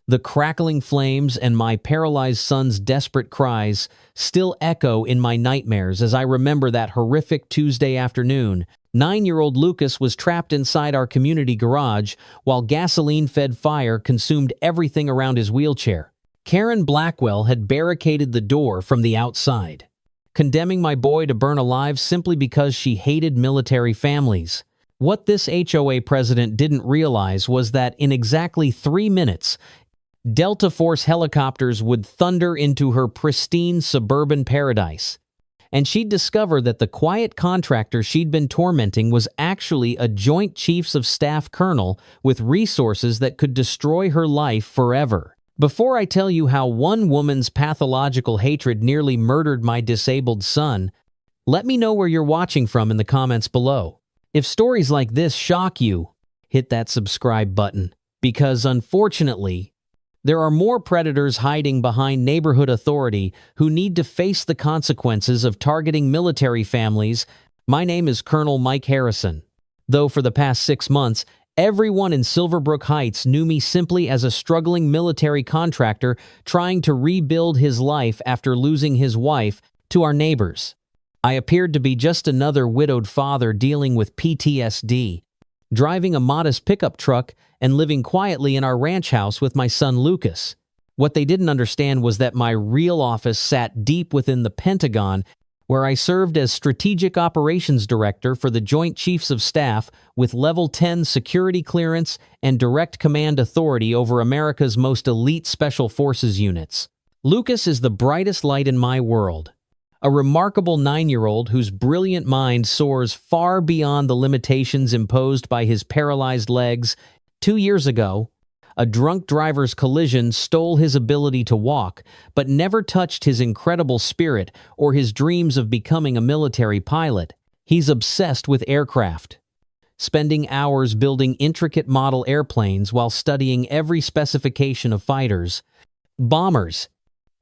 The crackling flames and my paralyzed son's desperate cries still echo in my nightmares as I remember that horrific Tuesday afternoon. 9-year-old Lucas was trapped inside our community garage while gasoline-fed fire consumed everything around his wheelchair. Karen Blackwell had barricaded the door from the outside, condemning my boy to burn alive simply because she hated military families. What this HOA president didn't realize was that in exactly 3 minutes, Delta Force helicopters would thunder into her pristine suburban paradise, and she'd discover that the quiet contractor she'd been tormenting was actually a Joint Chiefs of Staff colonel with resources that could destroy her life forever. Before I tell you how one woman's pathological hatred nearly murdered my disabled son, let me know where you're watching from in the comments below. If stories like this shock you, hit that subscribe button, because unfortunately, there are more predators hiding behind neighborhood authority who need to face the consequences of targeting military families. My name is Colonel Mike Harrison. Though for the past 6 months, everyone in Silverbrook Heights knew me simply as a struggling military contractor trying to rebuild his life after losing his wife to our neighbors. I appeared to be just another widowed father dealing with PTSD, driving a modest pickup truck and living quietly in our ranch house with my son Lucas. What they didn't understand was that my real office sat deep within the Pentagon, where I served as Strategic Operations Director for the Joint Chiefs of Staff with Level 10 security clearance and direct command authority over America's most elite Special Forces units. Lucas is the brightest light in my world. A remarkable 9-year-old whose brilliant mind soars far beyond the limitations imposed by his paralyzed legs. 2 years ago, a drunk driver's collision stole his ability to walk, but never touched his incredible spirit or his dreams of becoming a military pilot. He's obsessed with aircraft, spending hours building intricate model airplanes while studying every specification of fighters, bombers,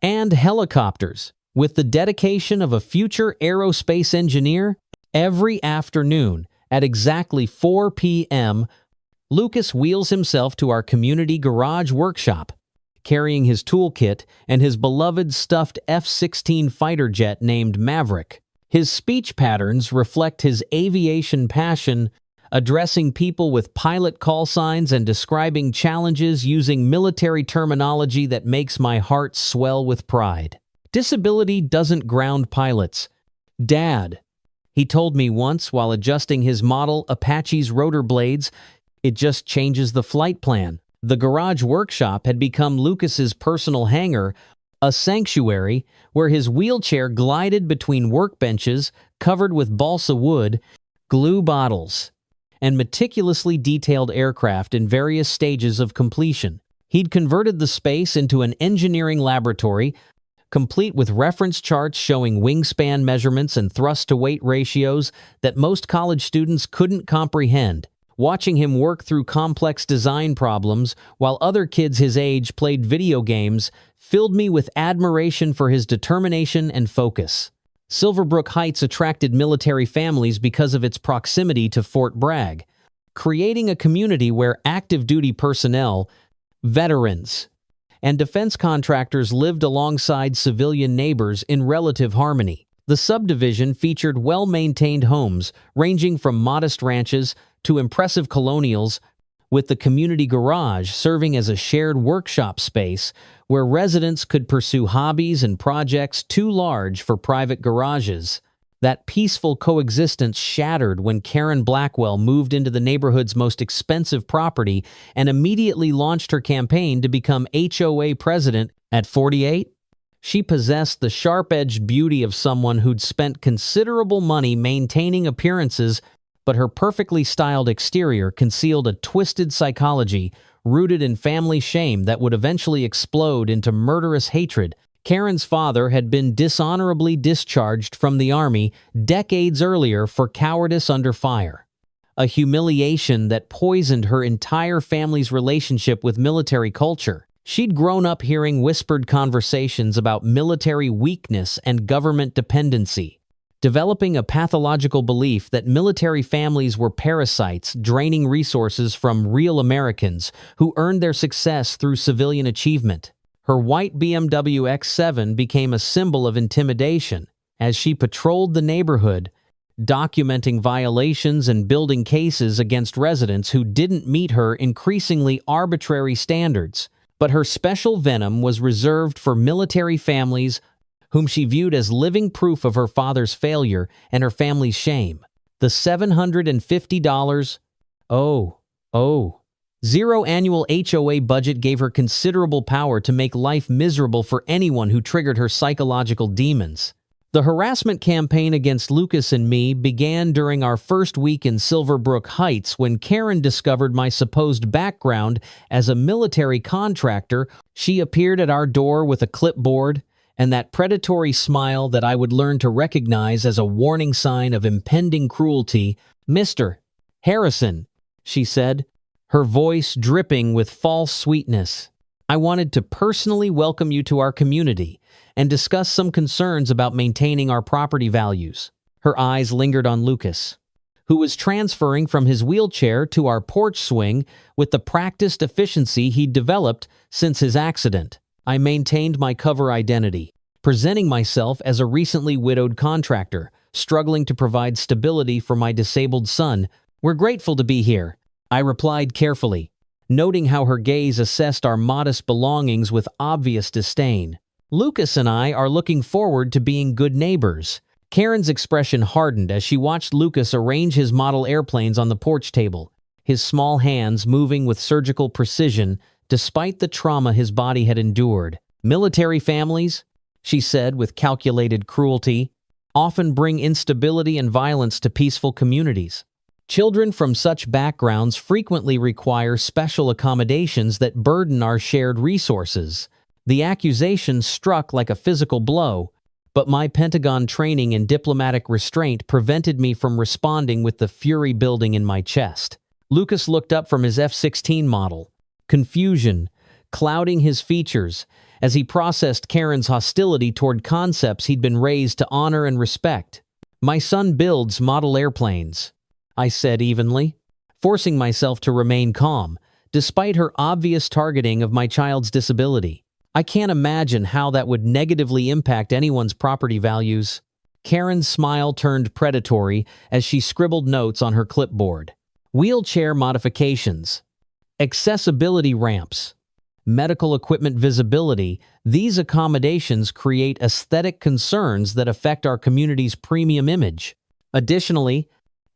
and helicopters. With the dedication of a future aerospace engineer, every afternoon at exactly 4 p.m., Lucas wheels himself to our community garage workshop, carrying his toolkit and his beloved stuffed F-16 fighter jet named Maverick. His speech patterns reflect his aviation passion, addressing people with pilot call signs and describing challenges using military terminology that makes my heart swell with pride. Disability doesn't ground pilots. Dad, he told me once while adjusting his model Apache's rotor blades, it just changes the flight plan. The garage workshop had become Lucas's personal hangar, a sanctuary where his wheelchair glided between workbenches covered with balsa wood, glue bottles, and meticulously detailed aircraft in various stages of completion. He'd converted the space into an engineering laboratory, complete with reference charts showing wingspan measurements and thrust-to-weight ratios that most college students couldn't comprehend. Watching him work through complex design problems while other kids his age played video games filled me with admiration for his determination and focus. Silverbrook Heights attracted military families because of its proximity to Fort Bragg, creating a community where active duty personnel, veterans, and defense contractors lived alongside civilian neighbors in relative harmony. The subdivision featured well-maintained homes ranging from modest ranches to impressive colonials, with the community garage serving as a shared workshop space where residents could pursue hobbies and projects too large for private garages. That peaceful coexistence shattered when Karen Blackwell moved into the neighborhood's most expensive property and immediately launched her campaign to become HOA president at 48. She possessed the sharp-edged beauty of someone who'd spent considerable money maintaining appearances, but her perfectly styled exterior concealed a twisted psychology rooted in family shame that would eventually explode into murderous hatred. Karen's father had been dishonorably discharged from the Army decades earlier for cowardice under fire, a humiliation that poisoned her entire family's relationship with military culture. She'd grown up hearing whispered conversations about military weakness and government dependency, developing a pathological belief that military families were parasites draining resources from real Americans who earned their success through civilian achievement. Her white BMW X7 became a symbol of intimidation as she patrolled the neighborhood, documenting violations and building cases against residents who didn't meet her increasingly arbitrary standards. But her special venom was reserved for military families whom she viewed as living proof of her father's failure and her family's shame. The $750, zero annual HOA budget gave her considerable power to make life miserable for anyone who triggered her psychological demons. The harassment campaign against Lucas and me began during our first week in Silverbrook Heights when Karen discovered my supposed background as a military contractor. She appeared at our door with a clipboard and that predatory smile that I would learn to recognize as a warning sign of impending cruelty. "Mr. Harrison," she said, her voice dripping with false sweetness. "I wanted to personally welcome you to our community and discuss some concerns about maintaining our property values." Her eyes lingered on Lucas, who was transferring from his wheelchair to our porch swing with the practiced efficiency he'd developed since his accident. I maintained my cover identity, presenting myself as a recently widowed contractor, struggling to provide stability for my disabled son. "We're grateful to be here," I replied carefully, noting how her gaze assessed our modest belongings with obvious disdain. "Lucas and I are looking forward to being good neighbors." Karen's expression hardened as she watched Lucas arrange his model airplanes on the porch table, his small hands moving with surgical precision despite the trauma his body had endured. "Military families," she said with calculated cruelty, "often bring instability and violence to peaceful communities. Children from such backgrounds frequently require special accommodations that burden our shared resources." The accusation struck like a physical blow, but my Pentagon training and diplomatic restraint prevented me from responding with the fury building in my chest. Lucas looked up from his F-16 model, confusion clouding his features as he processed Karen's hostility toward concepts he'd been raised to honor and respect. "My son builds model airplanes," I said evenly, forcing myself to remain calm, despite her obvious targeting of my child's disability. "I can't imagine how that would negatively impact anyone's property values." Karen's smile turned predatory as she scribbled notes on her clipboard. "Wheelchair modifications, accessibility ramps, medical equipment visibility, these accommodations create aesthetic concerns that affect our community's premium image. Additionally,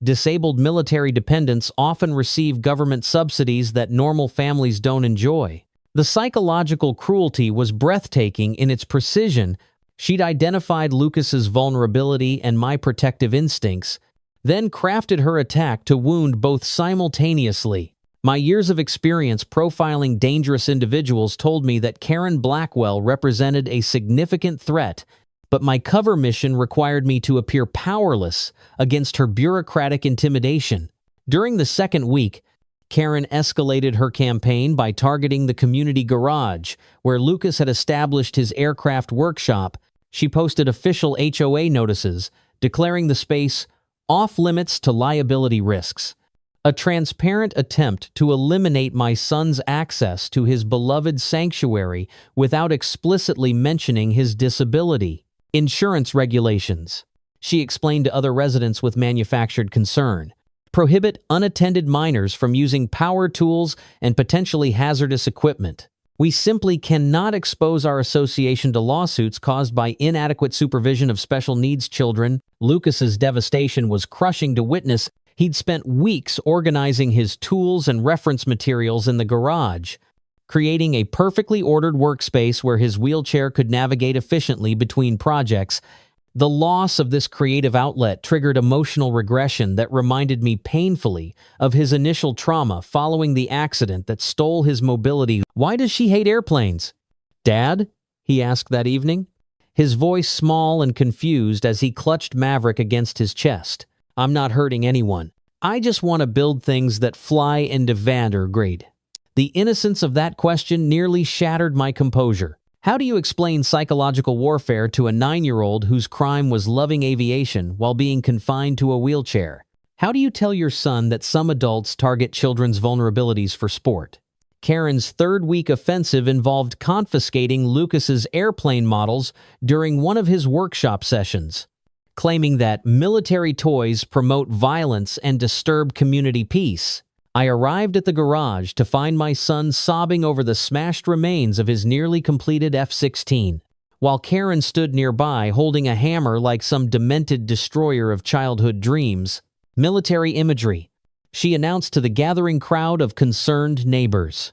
disabled military dependents often receive government subsidies that normal families don't enjoy." The psychological cruelty was breathtaking in its precision. She'd identified Lucas's vulnerability and my protective instincts, then crafted her attack to wound both simultaneously. My years of experience profiling dangerous individuals told me that Karen Blackwell represented a significant threat, but my cover mission required me to appear powerless against her bureaucratic intimidation. During the second week, Karen escalated her campaign by targeting the community garage, where Lucas had established his aircraft workshop. She posted official HOA notices, declaring the space off-limits to liability risks. A transparent attempt to eliminate my son's access to his beloved sanctuary without explicitly mentioning his disability. "Insurance regulations," she explained to other residents with manufactured concern, "prohibit unattended minors from using power tools and potentially hazardous equipment. We simply cannot expose our association to lawsuits caused by inadequate supervision of special needs children." Lucas's devastation was crushing to witness. He'd spent weeks organizing his tools and reference materials in the garage, creating a perfectly ordered workspace where his wheelchair could navigate efficiently between projects. The loss of this creative outlet triggered emotional regression that reminded me painfully of his initial trauma following the accident that stole his mobility. "Why does she hate airplanes?" "Dad?" he asked that evening, his voice small and confused as he clutched Maverick against his chest. "I'm not hurting anyone. I just want to build things that fly and demand are great." The innocence of that question nearly shattered my composure. How do you explain psychological warfare to a 9-year-old whose crime was loving aviation while being confined to a wheelchair? How do you tell your son that some adults target children's vulnerabilities for sport? Karen's third-week offensive involved confiscating Lucas's airplane models during one of his workshop sessions, claiming that military toys promote violence and disturb community peace. I arrived at the garage to find my son sobbing over the smashed remains of his nearly completed F-16, while Karen stood nearby holding a hammer like some demented destroyer of childhood dreams. Military imagery, she announced to the gathering crowd of concerned neighbors,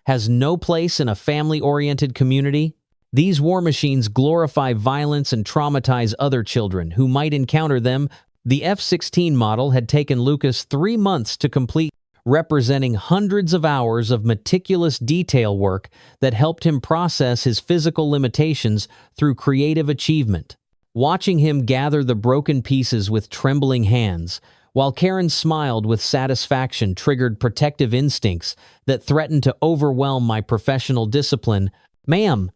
has no place in a family-oriented community. These war machines glorify violence and traumatize other children who might encounter them. The F-16 model had taken Lucas 3 months to complete, representing hundreds of hours of meticulous detail work that helped him process his physical limitations through creative achievement. Watching him gather the broken pieces with trembling hands, while Karen smiled with satisfaction, triggered protective instincts that threatened to overwhelm my professional discipline. "Ma'am,"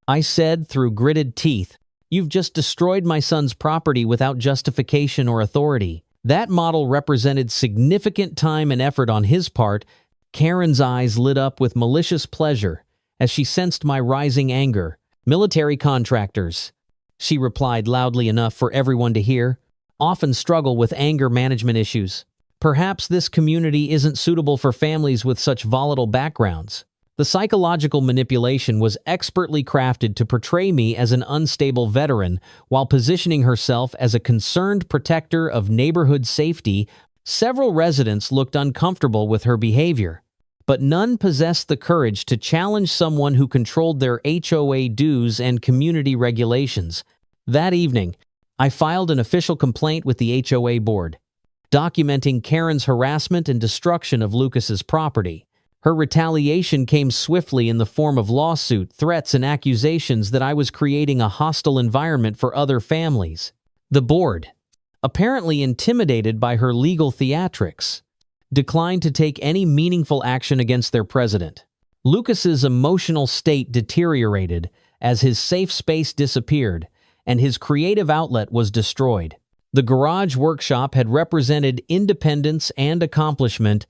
I said through gritted teeth, "you've just destroyed my son's property without justification or authority." That model represented significant time and effort on his part. Karen's eyes lit up with malicious pleasure as she sensed my rising anger. "Military contractors," she replied loudly enough for everyone to hear, "often struggle with anger management issues. Perhaps this community isn't suitable for families with such volatile backgrounds." The psychological manipulation was expertly crafted to portray me as an unstable veteran while positioning herself as a concerned protector of neighborhood safety. Several residents looked uncomfortable with her behavior, but none possessed the courage to challenge someone who controlled their HOA dues and community regulations. That evening, I filed an official complaint with the HOA board, documenting Karen's harassment and destruction of Lucas's property. Her retaliation came swiftly in the form of lawsuit, threats, and accusations that I was creating a hostile environment for other families. The board, apparently intimidated by her legal theatrics, declined to take any meaningful action against their president. Lucas's emotional state deteriorated as his safe space disappeared, and his creative outlet was destroyed. The garage workshop had represented independence and accomplishment,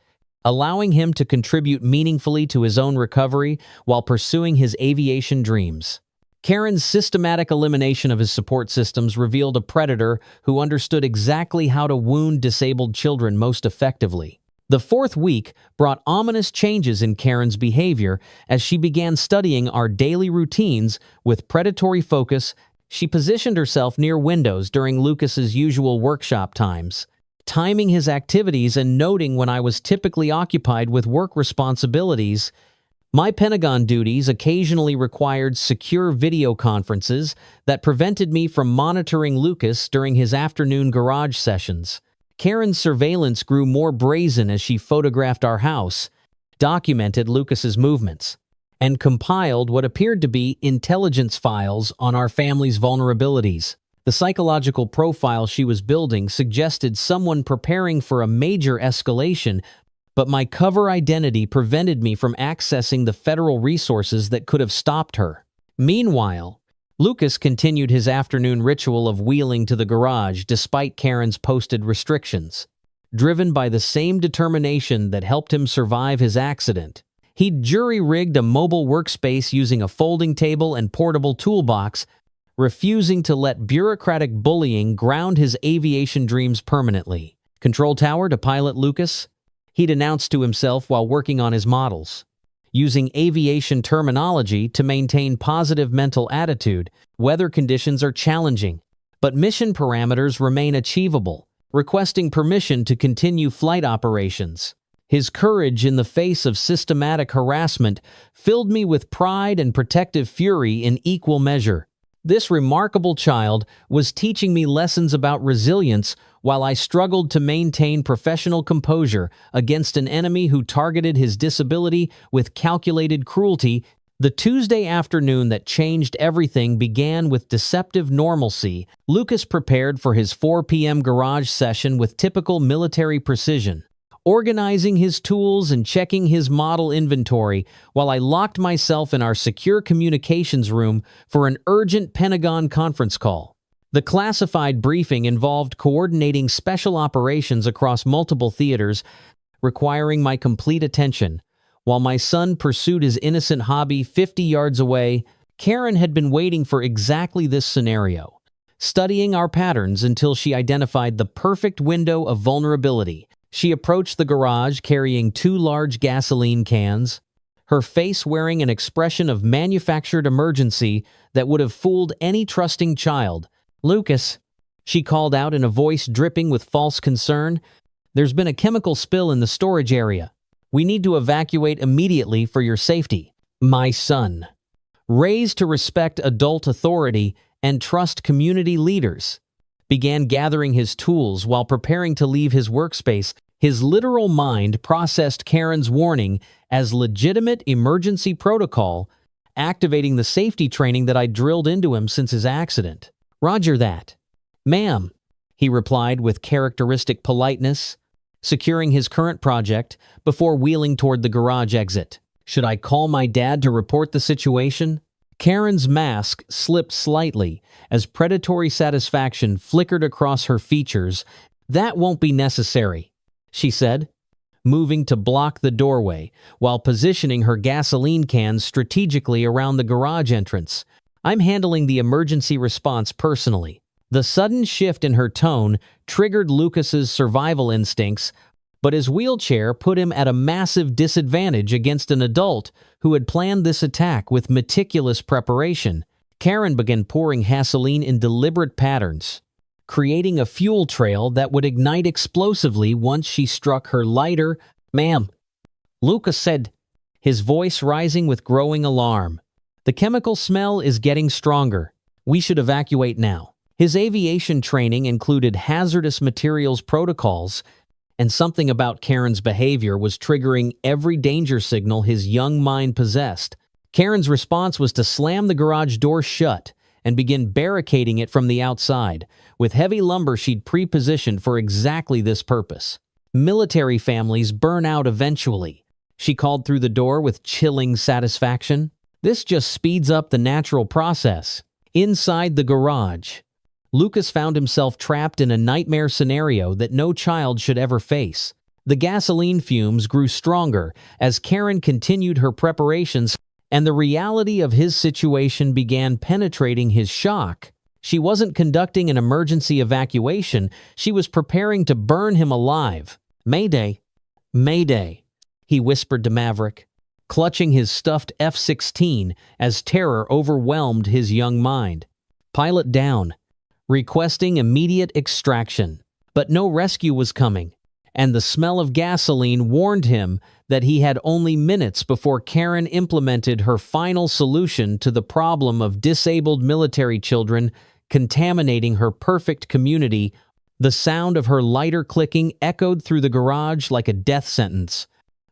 allowing him to contribute meaningfully to his own recovery while pursuing his aviation dreams. Karen's systematic elimination of his support systems revealed a predator who understood exactly how to wound disabled children most effectively. The fourth week brought ominous changes in Karen's behavior as she began studying our daily routines with predatory focus. She positioned herself near windows during Lucas's usual workshop times, timing his activities and noting when I was typically occupied with work responsibilities. My Pentagon duties occasionally required secure video conferences that prevented me from monitoring Lucas during his afternoon garage sessions. Karen's surveillance grew more brazen as she photographed our house, documented Lucas's movements, and compiled what appeared to be intelligence files on our family's vulnerabilities. The psychological profile she was building suggested someone preparing for a major escalation, but my cover identity prevented me from accessing the federal resources that could have stopped her. Meanwhile, Lucas continued his afternoon ritual of wheeling to the garage despite Karen's posted restrictions. Driven by the same determination that helped him survive his accident, he'd jury-rigged a mobile workspace using a folding table and portable toolbox, refusing to let bureaucratic bullying ground his aviation dreams permanently. "Control tower to pilot Lucas," he'd announced to himself while working on his models. Using aviation terminology to maintain positive mental attitude, weather conditions are challenging, but mission parameters remain achievable, requesting permission to continue flight operations. His courage in the face of systematic harassment filled me with pride and protective fury in equal measure. This remarkable child was teaching me lessons about resilience while I struggled to maintain professional composure against an enemy who targeted his disability with calculated cruelty. The Tuesday afternoon that changed everything began with deceptive normalcy. Lucas prepared for his 4 p.m. garage session with typical military precision, organizing his tools and checking his model inventory while I locked myself in our secure communications room for an urgent Pentagon conference call. The classified briefing involved coordinating special operations across multiple theaters, requiring my complete attention. While my son pursued his innocent hobby 50 yards away, Karen had been waiting for exactly this scenario, studying our patterns until she identified the perfect window of vulnerability. She approached the garage carrying 2 large gasoline cans, her face wearing an expression of manufactured emergency that would have fooled any trusting child. "Lucas," she called out in a voice dripping with false concern, "there's been a chemical spill in the storage area. We need to evacuate immediately for your safety." My son, raised to respect adult authority and trust community leaders, began gathering his tools while preparing to leave his workspace. His literal mind processed Karen's warning as legitimate emergency protocol, activating the safety training that I drilled into him since his accident. "Roger that, ma'am," he replied with characteristic politeness, securing his current project before wheeling toward the garage exit. "Should I call my dad to report the situation?" Karen's mask slipped slightly as predatory satisfaction flickered across her features. "That won't be necessary," she said, moving to block the doorway while positioning her gasoline cans strategically around the garage entrance. "I'm handling the emergency response personally." The sudden shift in her tone triggered Lucas's survival instincts, but his wheelchair put him at a massive disadvantage against an adult who had planned this attack with meticulous preparation. Karen began pouring gasoline in deliberate patterns, creating a fuel trail that would ignite explosively once she struck her lighter. "Ma'am," Lucas said, his voice rising with growing alarm, "the chemical smell is getting stronger. We should evacuate now." His aviation training included hazardous materials protocols, and something about Karen's behavior was triggering every danger signal his young mind possessed. Karen's response was to slam the garage door shut and begin barricading it from the outside, with heavy lumber she'd pre-positioned for exactly this purpose. "Military families burn out eventually," she called through the door with chilling satisfaction. "This just speeds up the natural process." Inside the garage, Lucas found himself trapped in a nightmare scenario that no child should ever face. The gasoline fumes grew stronger as Karen continued her preparations, and the reality of his situation began penetrating his shock. She wasn't conducting an emergency evacuation, she was preparing to burn him alive. "Mayday! Mayday!" he whispered to Maverick, clutching his stuffed F-16 as terror overwhelmed his young mind. "Pilot down. Requesting immediate extraction." But no rescue was coming, and the smell of gasoline warned him that he had only minutes before Karen implemented her final solution to the problem of disabled military children contaminating her perfect community. The sound of her lighter clicking echoed through the garage like a death sentence,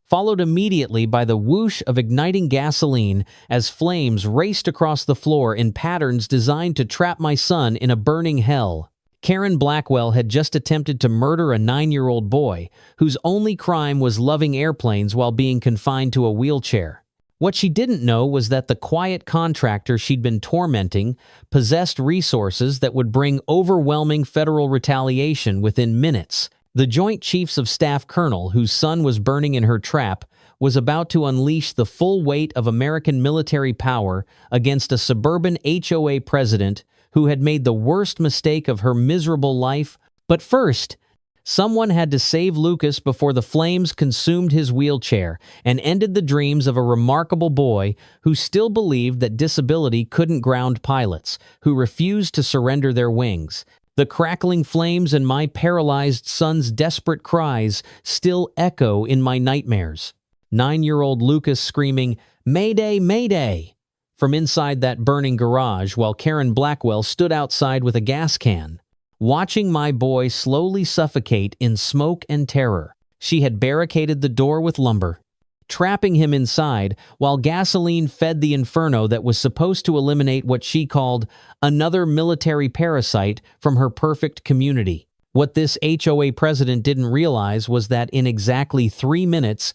followed immediately by the whoosh of igniting gasoline as flames raced across the floor in patterns designed to trap my son in a burning hell. Karen Blackwell had just attempted to murder a 9-year-old boy whose only crime was loving airplanes while being confined to a wheelchair. What she didn't know was that the quiet contractor she'd been tormenting possessed resources that would bring overwhelming federal retaliation within minutes. The Joint Chiefs of Staff colonel, whose son was burning in her trap, was about to unleash the full weight of American military power against a suburban HOA president who had made the worst mistake of her miserable life. But first, someone had to save Lucas before the flames consumed his wheelchair and ended the dreams of a remarkable boy who still believed that disability couldn't ground pilots, who refused to surrender their wings. The crackling flames and my paralyzed son's desperate cries still echo in my nightmares. 9-year-old Lucas screaming, "Mayday, Mayday!" from inside that burning garage while Karen Blackwell stood outside with a gas can, watching my boy slowly suffocate in smoke and terror. She had barricaded the door with lumber, trapping him inside while gasoline fed the inferno that was supposed to eliminate what she called another military parasite from her perfect community. What this HOA president didn't realize was that in exactly 3 minutes,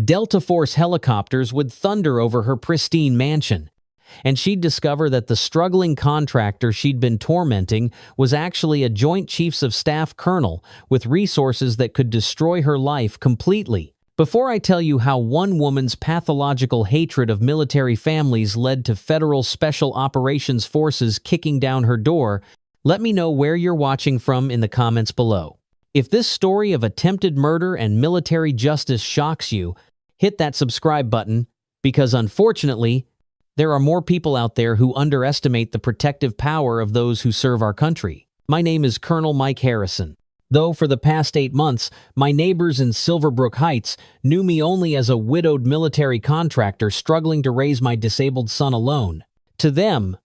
Delta Force helicopters would thunder over her pristine mansion, and she'd discover that the struggling contractor she'd been tormenting was actually a Joint Chiefs of Staff colonel with resources that could destroy her life completely. Before I tell you how one woman's pathological hatred of military families led to Federal Special Operations Forces kicking down her door, let me know where you're watching from in the comments below. If this story of attempted murder and military justice shocks you, hit that subscribe button, because unfortunately, there are more people out there who underestimate the protective power of those who serve our country. My name is Colonel Mike Harrison. Though for the past 8 months, my neighbors in Silverbrook Heights knew me only as a widowed military contractor struggling to raise my disabled son alone. To them,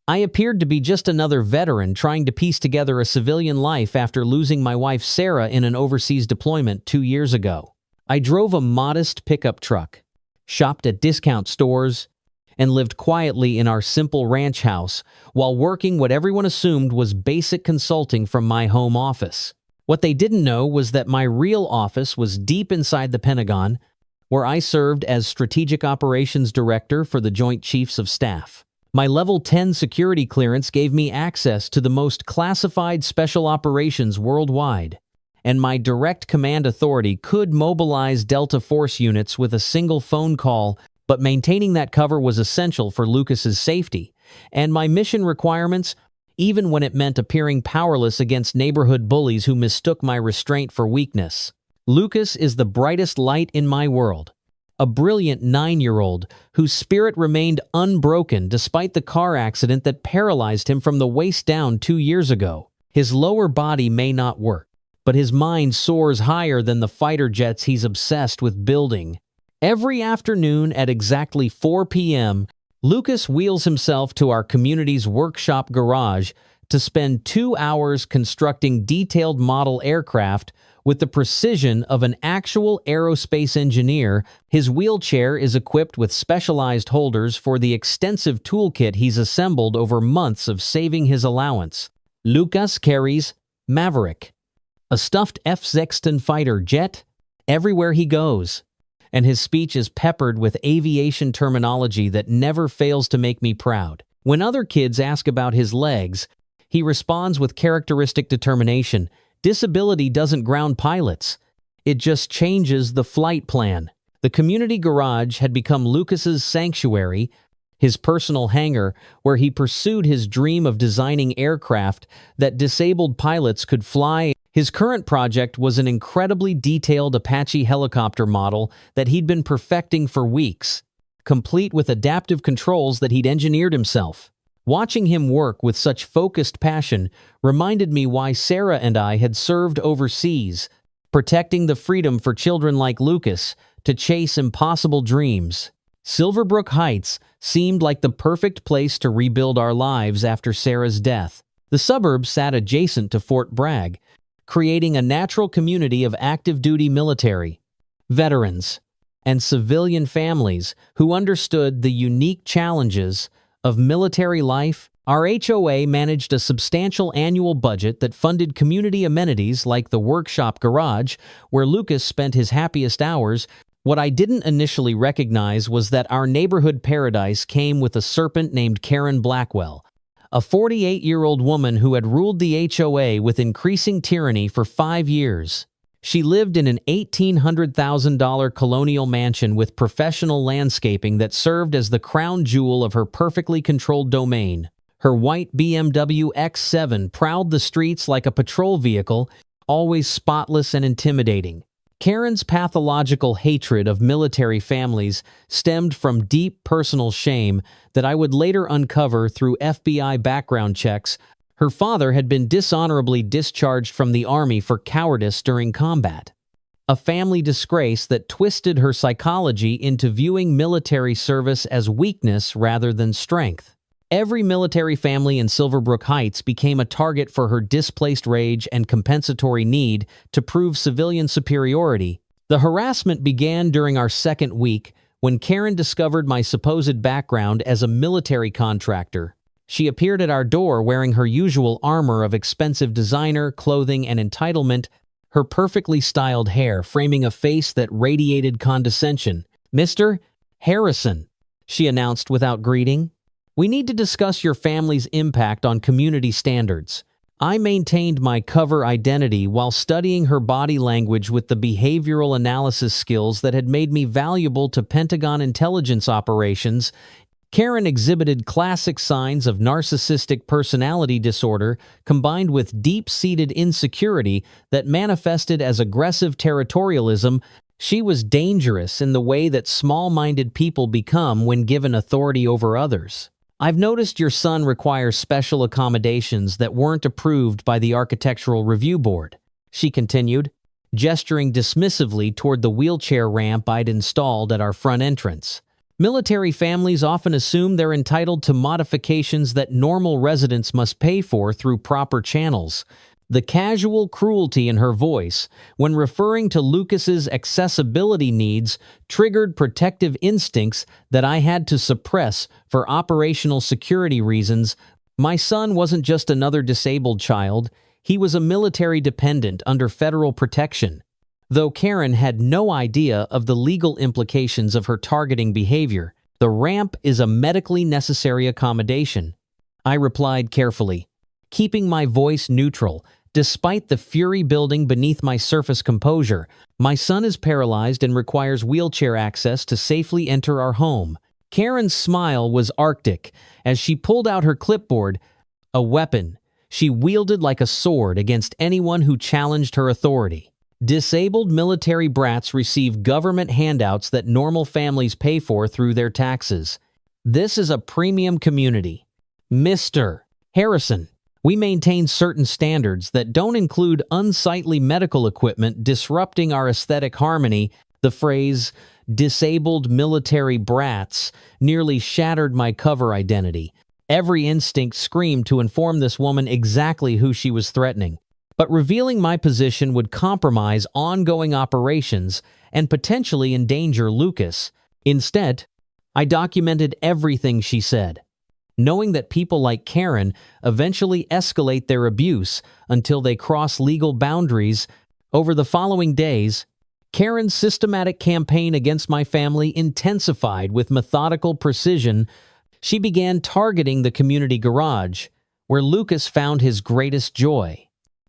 I appeared to be just another veteran trying to piece together a civilian life after losing my wife Sarah in an overseas deployment 2 years ago. I drove a modest pickup truck, shopped at discount stores, and lived quietly in our simple ranch house while working what everyone assumed was basic consulting from my home office. What they didn't know was that my real office was deep inside the Pentagon, where I served as Strategic Operations Director for the Joint Chiefs of Staff. My Level 10 security clearance gave me access to the most classified special operations worldwide, and my direct command authority could mobilize Delta Force units with a single phone call, but maintaining that cover was essential for Lucas's safety, and my mission requirements, even when it meant appearing powerless against neighborhood bullies who mistook my restraint for weakness. Lucas is the brightest light in my world, a brilliant 9-year-old whose spirit remained unbroken despite the car accident that paralyzed him from the waist down 2 years ago. His lower body may not work, but his mind soars higher than the fighter jets he's obsessed with building. Every afternoon at exactly 4 p.m., Lucas wheels himself to our community's workshop garage to spend 2 hours constructing detailed model aircraft with the precision of an actual aerospace engineer. His wheelchair is equipped with specialized holders for the extensive toolkit he's assembled over months of saving his allowance. Lucas carries Maverick, a stuffed F-16 fighter jet, everywhere he goes, and his speech is peppered with aviation terminology that never fails to make me proud. When other kids ask about his legs, he responds with characteristic determination. Disability doesn't ground pilots. It just changes the flight plan. The community garage had become Lucas's sanctuary, his personal hangar, where he pursued his dream of designing aircraft that disabled pilots could fly. His current project was an incredibly detailed Apache helicopter model that he'd been perfecting for weeks, complete with adaptive controls that he'd engineered himself. Watching him work with such focused passion reminded me why Sarah and I had served overseas, protecting the freedom for children like Lucas to chase impossible dreams. Silverbrook Heights seemed like the perfect place to rebuild our lives after Sarah's death. The suburb sat adjacent to Fort Bragg, creating a natural community of active-duty military, veterans, and civilian families who understood the unique challenges of military life. Our HOA managed a substantial annual budget that funded community amenities like the workshop garage, where Lucas spent his happiest hours. What I didn't initially recognize was that our neighborhood paradise came with a serpent named Karen Blackwell, a 48-year-old woman who had ruled the HOA with increasing tyranny for 5 years. She lived in an $1,800,000 colonial mansion with professional landscaping that served as the crown jewel of her perfectly controlled domain. Her white BMW X7 prowled the streets like a patrol vehicle, always spotless and intimidating. Karen's pathological hatred of military families stemmed from deep personal shame that I would later uncover through FBI background checks. Her father had been dishonorably discharged from the Army for cowardice during combat, a family disgrace that twisted her psychology into viewing military service as weakness rather than strength. Every military family in Silverbrook Heights became a target for her displaced rage and compensatory need to prove civilian superiority. The harassment began during our second week when Karen discovered my supposed background as a military contractor. She appeared at our door wearing her usual armor of expensive designer, clothing, and entitlement, her perfectly styled hair framing a face that radiated condescension. "Mr. Harrison," she announced without greeting, "we need to discuss your family's impact on community standards." I maintained my cover identity while studying her body language with the behavioral analysis skills that had made me valuable to Pentagon intelligence operations. Karen exhibited classic signs of narcissistic personality disorder combined with deep-seated insecurity that manifested as aggressive territorialism. She was dangerous in the way that small-minded people become when given authority over others. "I've noticed your son requires special accommodations that weren't approved by the Architectural Review Board," she continued, gesturing dismissively toward the wheelchair ramp I'd installed at our front entrance. "Military families often assume they're entitled to modifications that normal residents must pay for through proper channels." The casual cruelty in her voice, when referring to Lucas's accessibility needs, triggered protective instincts that I had to suppress for operational security reasons. My son wasn't just another disabled child, he was a military dependent under federal protection. Though Karen had no idea of the legal implications of her targeting behavior, "The ramp is a medically necessary accommodation," I replied carefully, keeping my voice neutral. Despite the fury building beneath my surface composure, "My son is paralyzed and requires wheelchair access to safely enter our home." Karen's smile was arctic as she pulled out her clipboard, a weapon she wielded like a sword against anyone who challenged her authority. "Disabled military brats receive government handouts that normal families pay for through their taxes. This is a premium community. Mr. Harrison, we maintain certain standards that don't include unsightly medical equipment disrupting our aesthetic harmony." The phrase, "disabled military brats," nearly shattered my cover identity. Every instinct screamed to inform this woman exactly who she was threatening. But revealing my position would compromise ongoing operations and potentially endanger Lucas. Instead, I documented everything she said, knowing that people like Karen eventually escalate their abuse until they cross legal boundaries. Over the following days, Karen's systematic campaign against my family intensified with methodical precision. She began targeting the community garage, where Lucas found his greatest joy.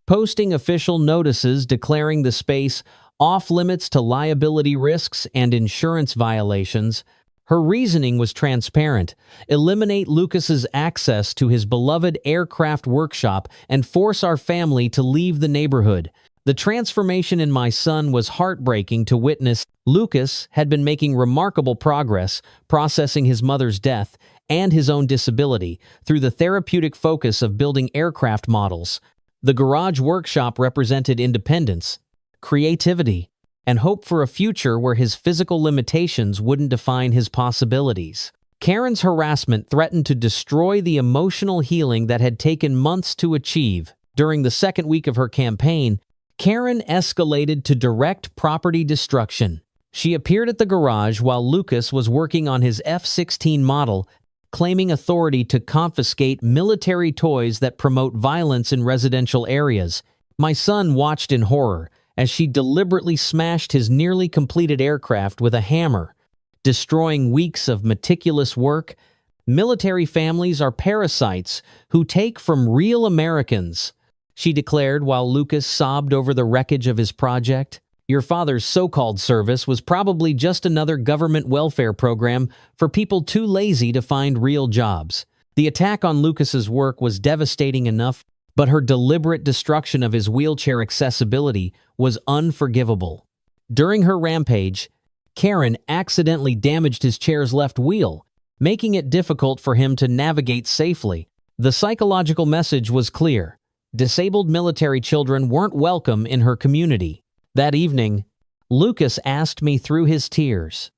Posting official notices declaring the space off-limits to liability risks and insurance violations. Her reasoning was transparent: eliminate Lucas's access to his beloved aircraft workshop and force our family to leave the neighborhood. The transformation in my son was heartbreaking to witness. Lucas had been making remarkable progress, processing his mother's death and his own disability through the therapeutic focus of building aircraft models. The garage workshop represented independence, creativity, and hope for a future where his physical limitations wouldn't define his possibilities. Karen's harassment threatened to destroy the emotional healing that had taken months to achieve. During the second week of her campaign, Karen escalated to direct property destruction. She appeared at the garage while Lucas was working on his F-16 model, claiming authority to confiscate military toys that promote violence in residential areas. My son watched in horror as she deliberately smashed his nearly completed aircraft with a hammer, destroying weeks of meticulous work. "Military families are parasites who take from real Americans," she declared while Lucas sobbed over the wreckage of his project. "Your father's so-called service was probably just another government welfare program for people too lazy to find real jobs." The attack on Lucas's work was devastating enough, but her deliberate destruction of his wheelchair accessibility was unforgivable. During her rampage, Karen accidentally damaged his chair's left wheel, making it difficult for him to navigate safely. The psychological message was clear: disabled military children weren't welcome in her community. That evening, Lucas asked me through his tears,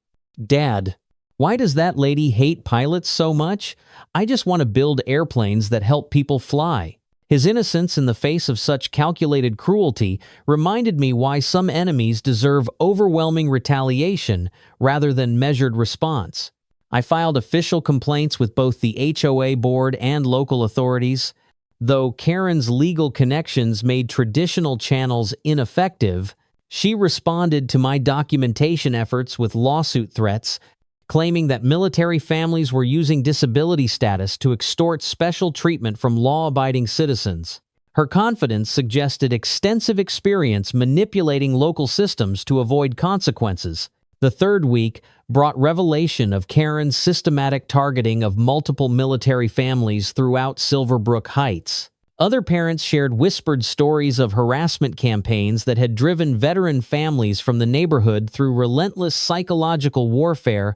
"Dad, why does that lady hate pilots so much? I just want to build airplanes that help people fly." His innocence in the face of such calculated cruelty reminded me why some enemies deserve overwhelming retaliation rather than measured response. I filed official complaints with both the HOA board and local authorities. Though Karen's legal connections made traditional channels ineffective, she responded to my documentation efforts with lawsuit threats, claiming that military families were using disability status to extort special treatment from law-abiding citizens. Her confidence suggested extensive experience manipulating local systems to avoid consequences. The third week brought revelation of Karen's systematic targeting of multiple military families throughout Silverbrook Heights. Other parents shared whispered stories of harassment campaigns that had driven veteran families from the neighborhood through relentless psychological warfare.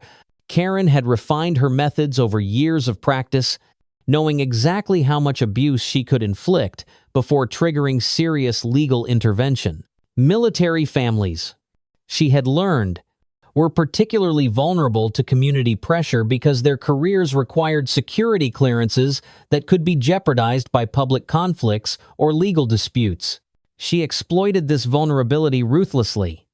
Karen had refined her methods over years of practice, knowing exactly how much abuse she could inflict before triggering serious legal intervention. Military families, she had learned, were particularly vulnerable to community pressure because their careers required security clearances that could be jeopardized by public conflicts or legal disputes. She exploited this vulnerability ruthlessly,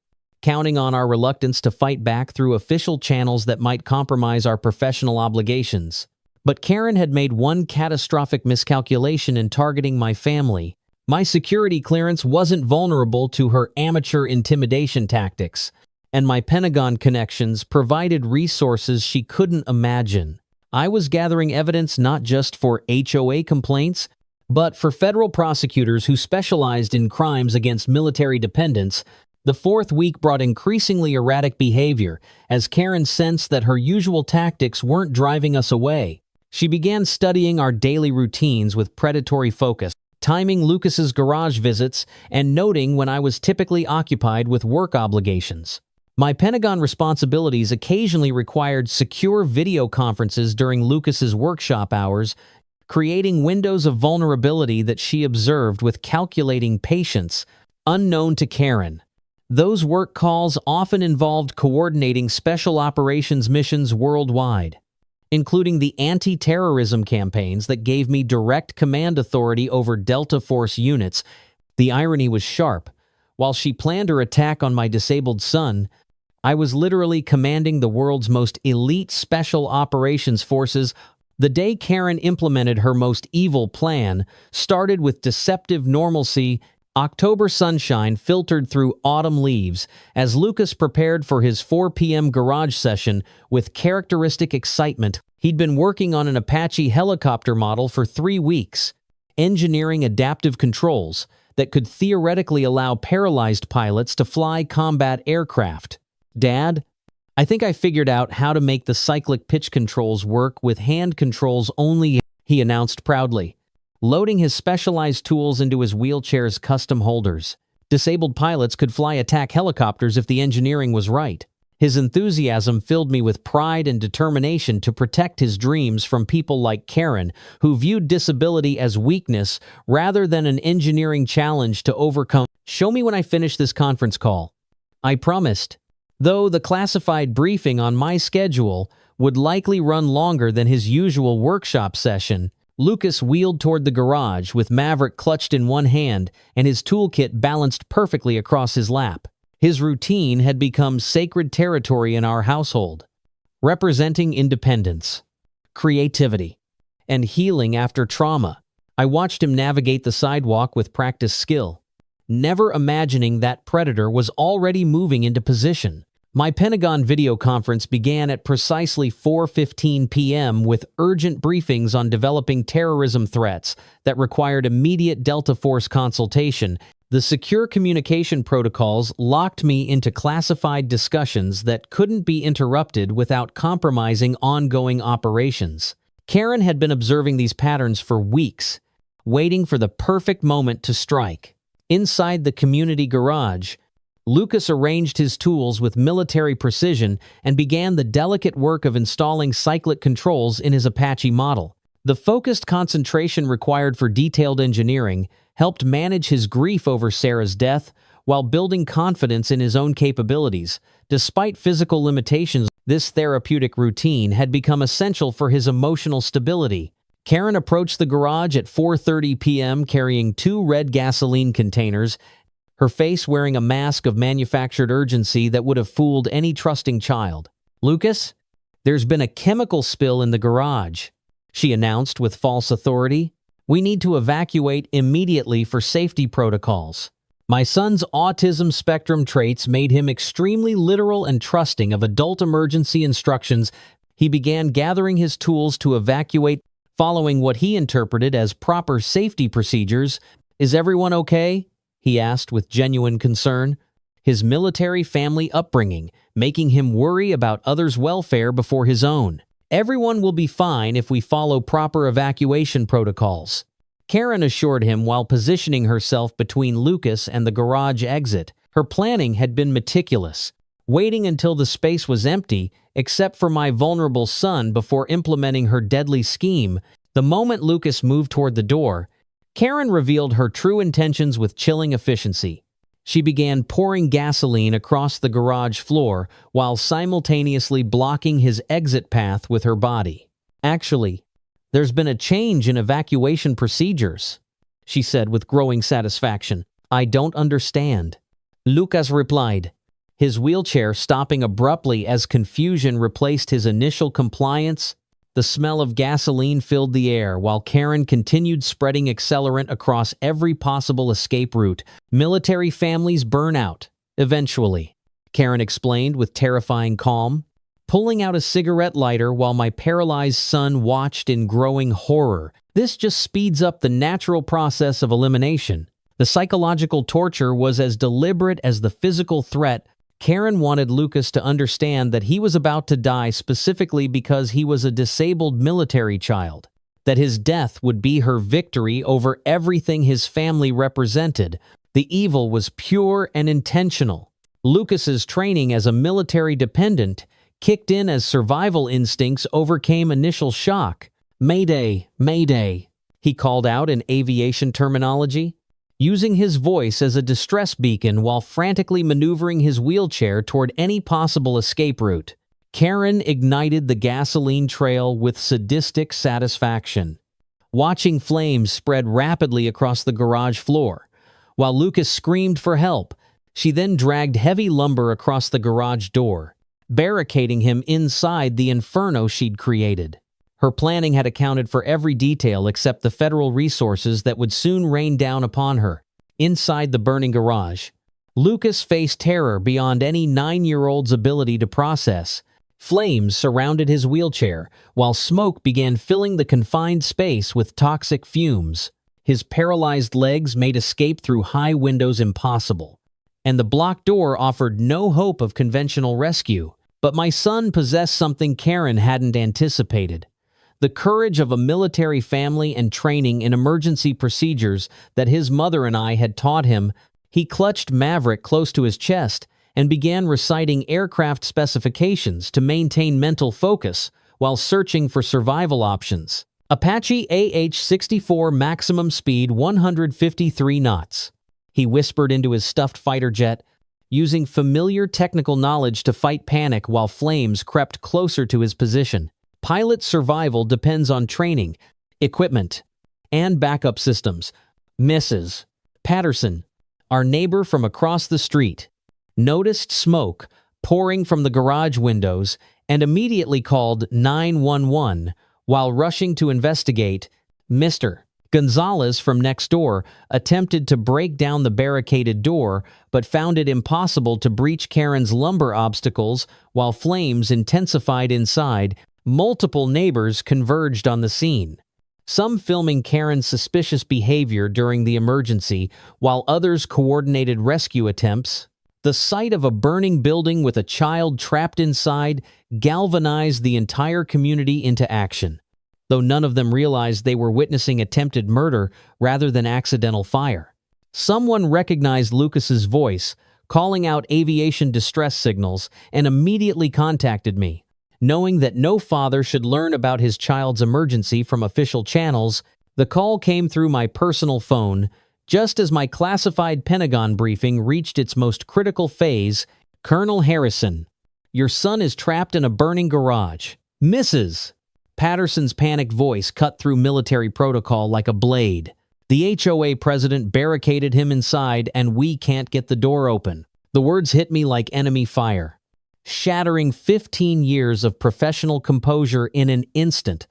counting on our reluctance to fight back through official channels that might compromise our professional obligations. But Karen had made one catastrophic miscalculation in targeting my family. My security clearance wasn't vulnerable to her amateur intimidation tactics, and my Pentagon connections provided resources she couldn't imagine. I was gathering evidence not just for HOA complaints, but for federal prosecutors who specialized in crimes against military dependents. The fourth week brought increasingly erratic behavior, as Karen sensed that her usual tactics weren't driving us away. She began studying our daily routines with predatory focus, timing Lucas's garage visits and noting when I was typically occupied with work obligations. My Pentagon responsibilities occasionally required secure video conferences during Lucas's workshop hours, creating windows of vulnerability that she observed with calculating patience, unknown to Karen. Those work calls often involved coordinating special operations missions worldwide, including the anti-terrorism campaigns that gave me direct command authority over Delta Force units. The irony was sharp. While she planned her attack on my disabled son, I was literally commanding the world's most elite special operations forces. The day Karen implemented her most evil plan started with deceptive normalcy. October sunshine filtered through autumn leaves as Lucas prepared for his 4 p.m. garage session with characteristic excitement. He'd been working on an Apache helicopter model for 3 weeks, engineering adaptive controls that could theoretically allow paralyzed pilots to fly combat aircraft. "Dad, I think I figured out how to make the cyclic pitch controls work with hand controls only," he announced proudly, loading his specialized tools into his wheelchair's custom holders. Disabled pilots could fly attack helicopters if the engineering was right. His enthusiasm filled me with pride and determination to protect his dreams from people like Karen, who viewed disability as weakness rather than an engineering challenge to overcome. "Show me when I finish this conference call," I promised, though the classified briefing on my schedule would likely run longer than his usual workshop session. Lucas wheeled toward the garage with Maverick clutched in one hand and his toolkit balanced perfectly across his lap. His routine had become sacred territory in our household, representing independence, creativity, and healing after trauma. I watched him navigate the sidewalk with practiced skill, never imagining that predator was already moving into position. My Pentagon video conference began at precisely 4:15 p.m. with urgent briefings on developing terrorism threats that required immediate Delta Force consultation. The secure communication protocols locked me into classified discussions that couldn't be interrupted without compromising ongoing operations. Karen had been observing these patterns for weeks, waiting for the perfect moment to strike. Inside the community garage, Lucas arranged his tools with military precision and began the delicate work of installing cyclic controls in his Apache model. The focused concentration required for detailed engineering helped manage his grief over Sarah's death while building confidence in his own capabilities. Despite physical limitations, this therapeutic routine had become essential for his emotional stability. Karen approached the garage at 4:30 p.m. carrying 2 red gasoline containers, her face wearing a mask of manufactured urgency that would have fooled any trusting child. "Lucas, "There's been a chemical spill in the garage," she announced with false authority. "We need to evacuate immediately for safety protocols." My son's autism spectrum traits made him extremely literal and trusting of adult emergency instructions. He began gathering his tools to evacuate, following what he interpreted as proper safety procedures. "Is everyone okay?" he asked with genuine concern. His military family upbringing, making him worry about others' welfare before his own. "Everyone will be fine if we follow proper evacuation protocols," Karen assured him while positioning herself between Lucas and the garage exit. Her planning had been meticulous, waiting until the space was empty, except for my vulnerable son, before implementing her deadly scheme. The moment Lucas moved toward the door, Karen revealed her true intentions with chilling efficiency. She began pouring gasoline across the garage floor while simultaneously blocking his exit path with her body. "Actually, there's been a change in evacuation procedures," she said with growing satisfaction. "I don't understand," Lucas replied, his wheelchair stopping abruptly as confusion replaced his initial compliance. The smell of gasoline filled the air while Karen continued spreading accelerant across every possible escape route. "Military families burn out, eventually," Karen explained with terrifying calm, pulling out a cigarette lighter while my paralyzed son watched in growing horror. "This just speeds up the natural process of elimination." The psychological torture was as deliberate as the physical threat. Karen wanted Lucas to understand that he was about to die specifically because he was a disabled military child, that his death would be her victory over everything his family represented. The evil was pure and intentional. Lucas's training as a military dependent kicked in as survival instincts overcame initial shock. "Mayday, mayday," he called out in aviation terminology, using his voice as a distress beacon while frantically maneuvering his wheelchair toward any possible escape route. Karen ignited the gasoline trail with sadistic satisfaction, watching flames spread rapidly across the garage floor. While Lucas screamed for help, she then dragged heavy lumber across the garage door, barricading him inside the inferno she'd created. Her planning had accounted for every detail except the federal resources that would soon rain down upon her. Inside the burning garage, Lucas faced terror beyond any 9-year-old's ability to process. Flames surrounded his wheelchair, while smoke began filling the confined space with toxic fumes. His paralyzed legs made escape through high windows impossible, and the blocked door offered no hope of conventional rescue. But my son possessed something Karen hadn't anticipated: the courage of a military family and training in emergency procedures that his mother and I had taught him. He clutched Maverick close to his chest and began reciting aircraft specifications to maintain mental focus while searching for survival options. "Apache AH-64 maximum speed 153 knots. He whispered into his stuffed fighter jet, using familiar technical knowledge to fight panic while flames crept closer to his position. "Pilot survival depends on training, equipment, and backup systems." Mrs. Patterson, our neighbor from across the street, noticed smoke pouring from the garage windows and immediately called 911 while rushing to investigate. Mr. Gonzalez from next door attempted to break down the barricaded door but found it impossible to breach Karen's lumber obstacles while flames intensified inside. Multiple neighbors converged on the scene, some filming Karen's suspicious behavior during the emergency, while others coordinated rescue attempts. The sight of a burning building with a child trapped inside galvanized the entire community into action, though none of them realized they were witnessing attempted murder rather than accidental fire. Someone recognized Lucas's voice, calling out aviation distress signals, and immediately contacted me. Knowing that no father should learn about his child's emergency from official channels, the call came through my personal phone. Just as my classified Pentagon briefing reached its most critical phase: "Colonel Harrison, your son is trapped in a burning garage." Mrs. Patterson's panicked voice cut through military protocol like a blade. "The HOA president barricaded him inside and we can't get the door open." The words hit me like enemy fire. shattering 15 years of professional composure in an instant.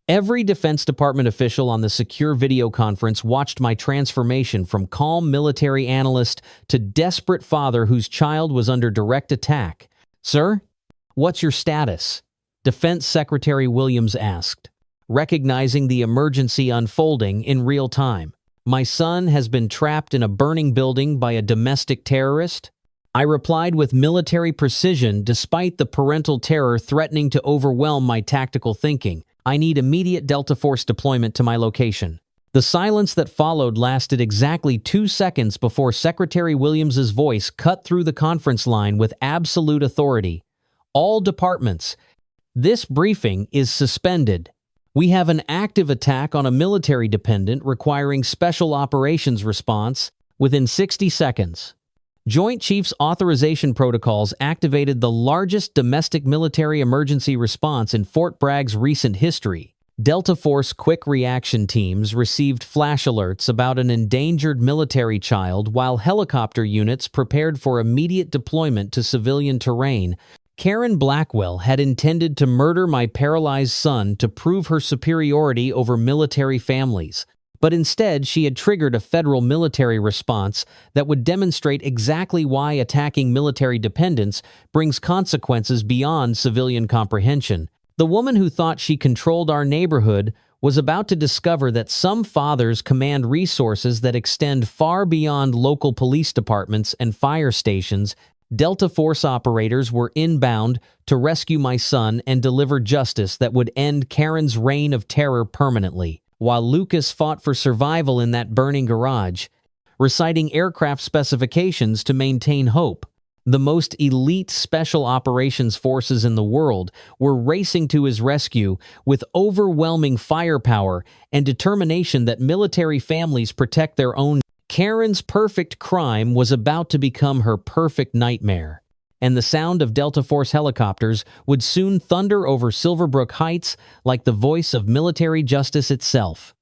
Every Defense Department official on the secure video conference watched my transformation from calm military analyst to desperate father whose child was under direct attack. "Sir, what's your status?" Defense Secretary Williams asked, recognizing the emergency unfolding in real time. "My son has been trapped in a burning building by a domestic terrorist." I replied with military precision despite the parental terror threatening to overwhelm my tactical thinking. "I need immediate Delta Force deployment to my location." The silence that followed lasted exactly 2 seconds before Secretary Williams's voice cut through the conference line with absolute authority. "All departments, this briefing is suspended. We have an active attack on a military dependent requiring special operations response within 60 seconds. Joint Chiefs Authorization Protocols activated the largest domestic military emergency response in Fort Bragg's recent history. Delta Force Quick Reaction Teams received flash alerts about an endangered military child while helicopter units prepared for immediate deployment to civilian terrain. Karen Blackwell had intended to murder my paralyzed son to prove her superiority over military families. But instead, she had triggered a federal military response that would demonstrate exactly why attacking military dependents brings consequences beyond civilian comprehension. The woman who thought she controlled our neighborhood was about to discover that some fathers command resources that extend far beyond local police departments and fire stations. Delta Force operators were inbound to rescue my son and deliver justice that would end Karen's reign of terror permanently. While Lucas fought for survival in that burning garage, reciting aircraft specifications to maintain hope, the most elite special operations forces in the world were racing to his rescue with overwhelming firepower and determination that military families protect their own. Karen's perfect crime was about to become her perfect nightmare, and the sound of Delta Force helicopters would soon thunder over Silverbrook Heights like the voice of military justice itself.